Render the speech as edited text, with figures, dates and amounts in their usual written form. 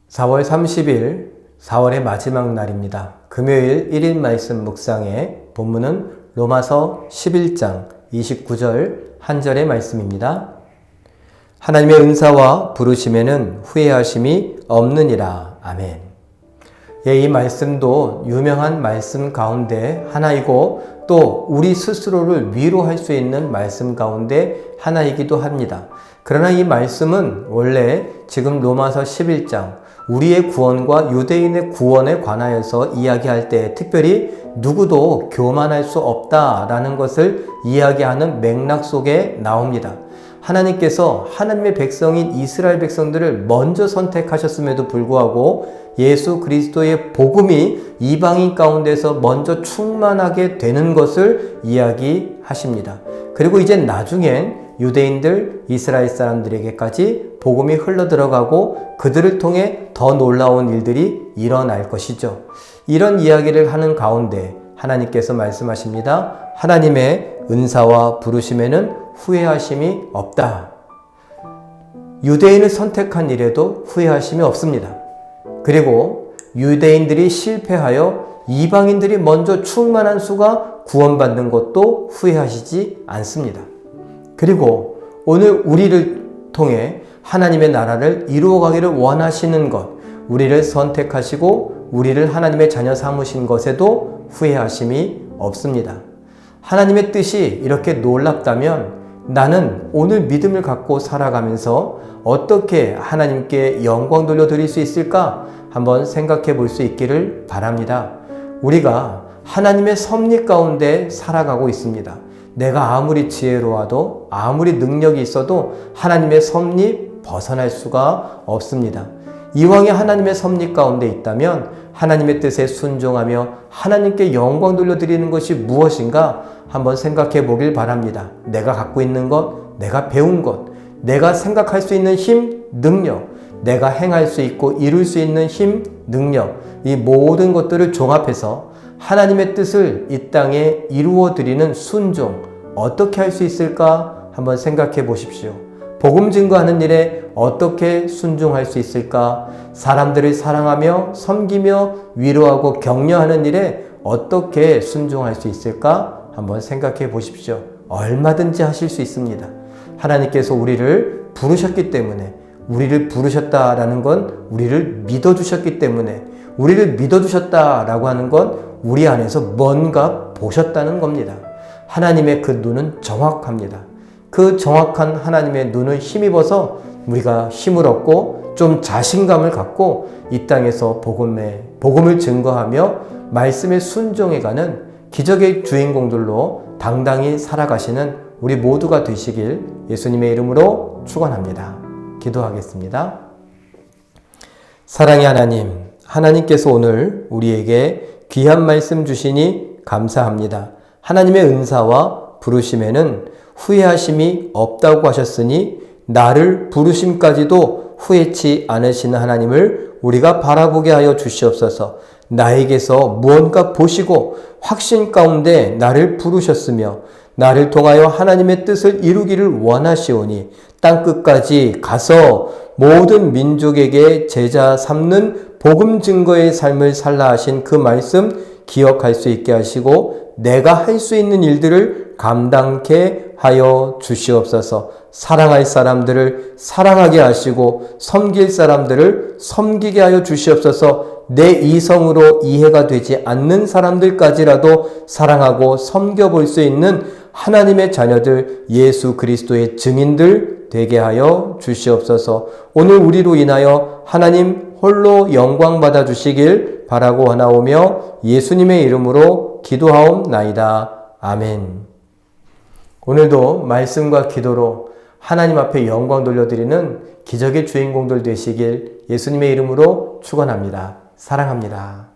4월 30일, 4월의 마지막 날입니다. 금요일 1일 말씀 묵상의 본문은 로마서 11장 29절 한 절의 말씀입니다. 하나님의 은사와 부르심에는 후회하심이 없느니라. 아멘. 예, 이 말씀도 유명한 말씀 가운데 하나이고 또 우리 스스로를 위로할 수 있는 말씀 가운데 하나이기도 합니다. 그러나 이 말씀은 원래 지금 로마서 11장 우리의 구원과 유대인의 구원에 관하여서 이야기할 때 특별히 누구도 교만할 수 없다라는 것을 이야기하는 맥락 속에 나옵니다. 하나님께서 하나님의 백성인 이스라엘 백성들을 먼저 선택하셨음에도 불구하고 예수 그리스도의 복음이 이방인 가운데서 먼저 충만하게 되는 것을 이야기하십니다. 그리고 이제 나중엔 유대인들, 이스라엘 사람들에게까지 복음이 흘러들어가고 그들을 통해 더 놀라운 일들이 일어날 것이죠. 이런 이야기를 하는 가운데 하나님께서 말씀하십니다. 하나님의 은사와 부르심에는 후회하심이 없다. 유대인을 선택한 일에도 후회하심이 없습니다. 그리고 유대인들이 실패하여 이방인들이 먼저 충만한 수가 구원받는 것도 후회하시지 않습니다. 그리고 오늘 우리를 통해 하나님의 나라를 이루어가기를 원하시는 것, 우리를 선택하시고 우리를 하나님의 자녀 삼으신 것에도 후회하심이 없습니다. 하나님의 뜻이 이렇게 놀랍다면 나는 오늘 믿음을 갖고 살아가면서 어떻게 하나님께 영광 돌려드릴 수 있을까 한번 생각해 볼 수 있기를 바랍니다. 우리가 하나님의 섭리 가운데 살아가고 있습니다. 내가 아무리 지혜로워도 아무리 능력이 있어도 하나님의 섭리 벗어날 수가 없습니다. 이왕에 하나님의 섭리 가운데 있다면 하나님의 뜻에 순종하며 하나님께 영광 돌려드리는 것이 무엇인가 한번 생각해 보길 바랍니다. 내가 갖고 있는 것, 내가 배운 것, 내가 생각할 수 있는 힘, 능력, 내가 행할 수 있고 이룰 수 있는 힘, 능력, 이 모든 것들을 종합해서 하나님의 뜻을 이 땅에 이루어 드리는 순종, 어떻게 할 수 있을까 한번 생각해 보십시오. 복음 증거하는 일에 어떻게 순종할 수 있을까? 사람들을 사랑하며 섬기며 위로하고 격려하는 일에 어떻게 순종할 수 있을까? 한번 생각해 보십시오. 얼마든지 하실 수 있습니다. 하나님께서 우리를 부르셨기 때문에, 우리를 부르셨다라는 건 우리를 믿어주셨기 때문에, 우리를 믿어주셨다라고 하는 건 우리 안에서 뭔가 보셨다는 겁니다. 하나님의 그 눈은 정확합니다. 그 정확한 하나님의 눈을 힘입어서 우리가 힘을 얻고 좀 자신감을 갖고 이 땅에서 복음을 증거하며 말씀에 순종해가는 기적의 주인공들로 당당히 살아가시는 우리 모두가 되시길 예수님의 이름으로 축원합니다. 기도하겠습니다. 사랑의 하나님, 하나님께서 오늘 우리에게 귀한 말씀 주시니 감사합니다. 하나님의 은사와 부르심에는 후회하심이 없다고 하셨으니 나를 부르심까지도 후회치 않으시는 하나님을 우리가 바라보게 하여 주시옵소서. 나에게서 무언가 보시고 확신 가운데 나를 부르셨으며 나를 통하여 하나님의 뜻을 이루기를 원하시오니 땅끝까지 가서 모든 민족에게 제자 삼는 복음 증거의 삶을 살라 하신 그 말씀 기억할 수 있게 하시고 내가 할 수 있는 일들을 감당케 하여 주시옵소서. 사랑할 사람들을 사랑하게 하시고 섬길 사람들을 섬기게 하여 주시옵소서. 내 이성으로 이해가 되지 않는 사람들까지라도 사랑하고 섬겨볼 수 있는 하나님의 자녀들, 예수 그리스도의 증인들 되게 하여 주시옵소서. 오늘 우리로 인하여 하나님 홀로 영광 받아 주시길 바라고 하나오며 예수님의 이름으로 기도하옵나이다. 아멘. 오늘도 말씀과 기도로 하나님 앞에 영광 돌려드리는 기적의 주인공들 되시길 예수님의 이름으로 축원합니다. 사랑합니다.